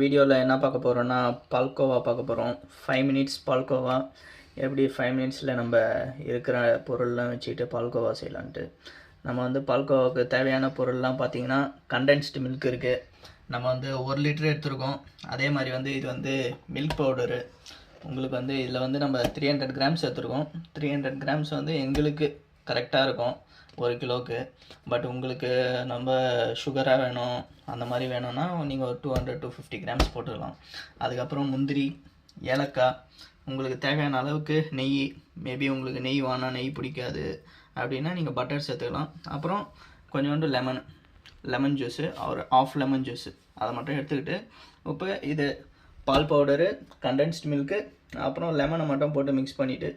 வீடியோவில் என்ன பார்க்க போகிறோன்னா பால்கோவா பார்க்க போகிறோம். 5 மினிட்ஸ் பால்கோவா. எப்படி 5 மினிட்ஸில் நம்ம இருக்கிற பொருள்லாம் வச்சுக்கிட்டு பால்கோவா செய்யலான்ட்டு. நம்ம வந்து பால்கோவாவுக்கு தேவையான பொருள்லாம் பார்த்திங்கன்னா கண்டென்ஸ்டு மில்க் இருக்குது. நம்ம வந்து 1 லிட்டர் எடுத்துருக்கோம். அதே மாதிரி வந்து இது வந்து மில்க் பவுடரு. உங்களுக்கு வந்து இதில் வந்து நம்ம 300 கிராம்ஸ் எடுத்துருக்கோம். 300 கிராம்ஸ் வந்து எங்களுக்கு கரெக்டாக இருக்கும் 1 கிலோவுக்கு. பட் உங்களுக்கு நம்ம சுகராக வேணும் அந்த மாதிரி வேணும்னா நீங்கள் ஒரு 200 to 50 கிராம்ஸ் போட்டுக்கலாம். அதுக்கப்புறம் முந்திரி, ஏலக்காய், உங்களுக்கு தேவையான அளவுக்கு நெய். மேபி உங்களுக்கு நெய் வேணாம், நெய் பிடிக்காது அப்படின்னா நீங்கள் பட்டர் சேர்த்துக்கலாம். அப்புறம் கொஞ்சோண்டு லெமன் ஜூஸு, ஒரு ஆஃப் லெமன் ஜூஸு அதை மட்டும் எடுத்துக்கிட்டு, இப்போ இது பால் பவுடரு, கண்டென்ஸ்டு மில்க்கு, அப்புறம் லெமனை மட்டும் போட்டு மிக்ஸ் பண்ணிவிட்டு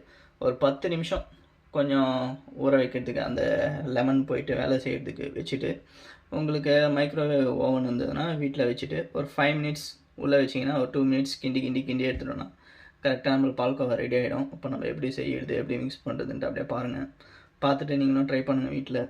ஒரு 10 நிமிஷம் கொஞ்சம் ஊற வைக்கிறதுக்கு, அந்த லெமன் போயிட்டு வேலை செய்கிறதுக்கு வச்சுட்டு, உங்களுக்கு மைக்ரோவேவ் ஓவன் இருந்ததுன்னா வீட்டில் வச்சுட்டு ஒரு 5 மினிட்ஸ் உள்ளே வச்சிங்கன்னா ஒரு 2 மினிட்ஸ் கிண்டி எடுத்துட்டோன்னா கரெக்டாக நம்மளுக்கு பால்கோவா ரெடி ஆகிடும். இப்போ நம்ம எப்படி செய்யறது, எப்படி மிக்ஸ் பண்ணுறதுன்ட்டு அப்படியே பாருங்கள். பார்த்துட்டு நீங்களும் ட்ரை பண்ணுங்கள் வீட்டில்.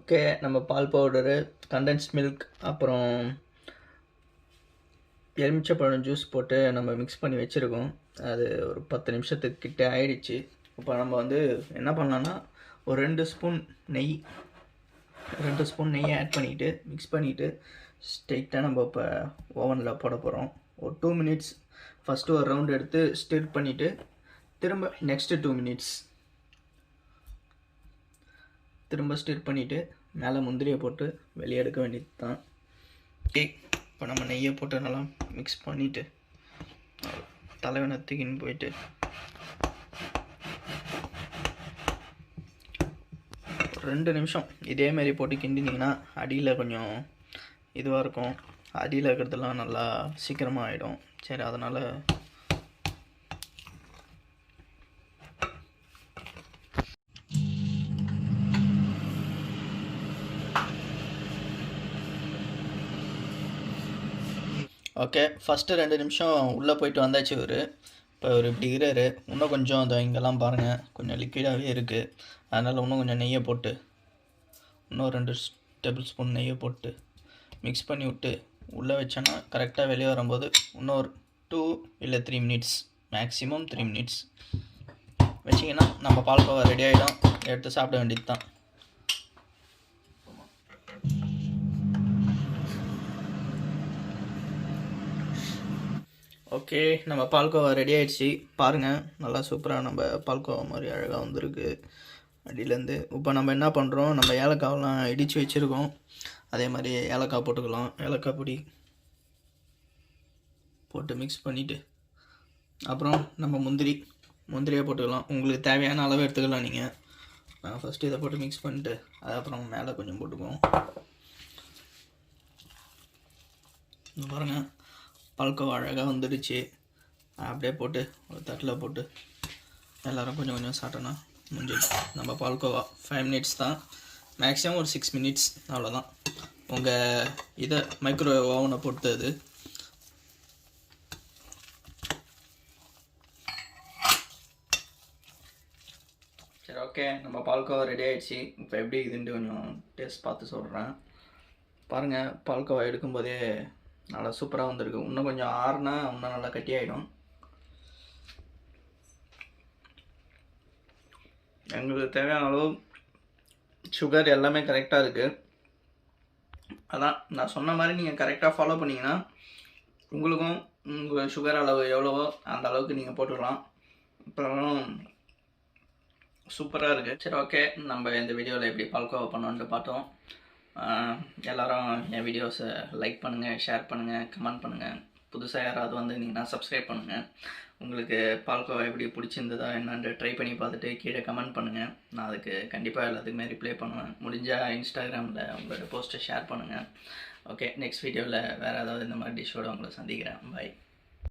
ஓகே, நம்ம பால் பவுடரு, கண்டென்ஸ்ட் மில்க், அப்புறம் எலுமிச்சப்பழம் ஜூஸ் போட்டு நம்ம மிக்ஸ் பண்ணி வச்சுருக்கோம். அது ஒரு 10 நிமிஷத்துக்கு கிட்டே ஆயிடுச்சு. இப்போ நம்ம வந்து என்ன பண்ணலான்னா ஒரு 2 ஸ்பூன் நெய் ஆட் பண்ணிவிட்டு மிக்ஸ் பண்ணிவிட்டு ஸ்ட்ரெயிட்டாக நம்ம இப்போ ஓவனில் போட போகிறோம். ஒரு 2 மினிட்ஸ் ஃபஸ்ட்டு ஒரு ரவுண்ட் எடுத்து ஸ்டிர் பண்ணிவிட்டு திரும்ப நெக்ஸ்ட்டு 2 மினிட்ஸ் திரும்ப ஸ்டிர் பண்ணிவிட்டு மேலே முந்திரியை போட்டு வெளியே எடுக்க வேண்டியது தான். இப்போ நம்ம நெய்யை போட்டு நல்லா மிக்ஸ் பண்ணிவிட்டு தலைவனை தூக்கின்னு போயிட்டு ஒரு 2 நிமிஷம் இதேமாரி போட்டு கிண்டினீங்கன்னா அடியில் கொஞ்சம் இதுவாக இருக்கும். அடியில் இருக்கிறதெல்லாம் நல்லா சீக்கிரமாக ஆகிடும். சரி, அதனால் ஓகே, ஃபஸ்ட்டு 2 நிமிஷம் உள்ளே போயிட்டு வந்தாச்சு. இப்போ இப்படி இருக்கிறாரு. இன்னும் கொஞ்சம் அதை இங்கெல்லாம் பாருங்கள், கொஞ்சம் லிக்விடாகவே இருக்குது. அதனால் இன்னும் கொஞ்சம் நெய்யை போட்டு, இன்னும் 2 டேபிள் ஸ்பூன் நெய்யை போட்டு மிக்ஸ் பண்ணி விட்டு உள்ளே வச்சோன்னா கரெக்டாக வெளியே வரும்போது இன்னும் ஒரு 2 இல்லை 3 மினிட்ஸ், மேக்ஸிமம் 3 மினிட்ஸ் வச்சிங்கன்னா நம்ம பால்கோவா ரெடி ஆகிடும். எடுத்து சாப்பிட வேண்டியது தான். ஓகே, நம்ம பால்கோவா ரெடி ஆகிடுச்சு. பாருங்கள், நல்லா சூப்பராக நம்ம பால்கோவா மாதிரி அழகாக வந்திருக்கு. அடியிலேருந்து. இப்போ நம்ம என்ன பண்ணுறோம், நம்ம ஏலக்காவெலாம் இடித்து வச்சுருக்கோம். அதே மாதிரி ஏலக்காய் போட்டுக்கலாம். ஏலக்காய் பொடி போட்டு மிக்ஸ் பண்ணிவிட்டு அப்புறம் நம்ம முந்திரியை போட்டுக்கலாம். உங்களுக்கு தேவையான அளவு எடுத்துக்கலாம் நீங்கள். நான் ஃபஸ்ட்டு இதை போட்டு மிக்ஸ் பண்ணிட்டு அதுக்கப்புறம் மேலே கொஞ்சம் போட்டுக்குவோம். பாருங்கள், பால்கோவா அழகாக வந்துடுச்சு. அப்படியே போட்டு ஒரு தட்டில் போட்டு எல்லோரும் கொஞ்சம் கொஞ்சம் சாப்பிட்டோன்னா முடிஞ்சிடும் நம்ம பால்கோவா. 5 மினிட்ஸ் தான், மேக்ஸிமம் ஒரு 6 மினிட்ஸ், அவ்வளோதான். உங்கள் இதை மைக்ரோவேவ் ஓவனை பொறுத்தது. சரி, ஓகே, நம்ம பால்கோவா ரெடி ஆகிடுச்சு. இப்போ எப்படி இதுன்ட்டு கொஞ்சம் டேஸ்ட் பார்த்து சொல்கிறேன். பாருங்கள், பால்கோவா எடுக்கும்போதே நல்லா சூப்பராக வந்திருக்கு. இன்னும் கொஞ்சம் ஆறுனா இன்னும் நல்லா கட்டி ஆகிடும். எங்களுக்கு தேவையான அளவு சுகர் எல்லாமே கரெக்டாக இருக்குது. அதான் நான் சொன்ன மாதிரி நீங்கள் கரெக்டாக ஃபாலோ பண்ணிங்கன்னா உங்களுக்கும் உங்கள் சுகர் அளவு எவ்வளவோ அந்த அளவுக்கு நீங்கள் போட்டுக்கலாம். அப்புறம் சூப்பராக இருக்குது. சரி, ஓகே, நம்ம இந்த வீடியோவில் எப்படி பால்கோவா பண்ணோன்ட்டு பார்த்தோம். எல்லோரும் என் வீடியோஸை லைக் பண்ணுங்கள், ஷேர் பண்ணுங்கள், கமெண்ட் பண்ணுங்கள். புதுசாக யாராவது வந்திருந்தீங்கன்னா சப்ஸ்கிரைப் பண்ணுங்கள். உங்களுக்கு பால்கோவா எப்படி பிடிச்சிருந்ததா என்னென்று ட்ரை பண்ணி பார்த்துட்டு கீழே கமெண்ட் பண்ணுங்கள். நான் அதுக்கு கண்டிப்பாக எல்லாத்துக்குமே ரிப்ளை பண்ணுவேன். முடிஞ்சால் இன்ஸ்டாகிராமில் உங்களோட போஸ்ட்டை ஷேர் பண்ணுங்கள். ஓகே, நெக்ஸ்ட் வீடியோவில் வேறு ஏதாவது இந்த மாதிரி டிஷ்ஷோடு உங்களை சந்திக்கிறேன். பாய்.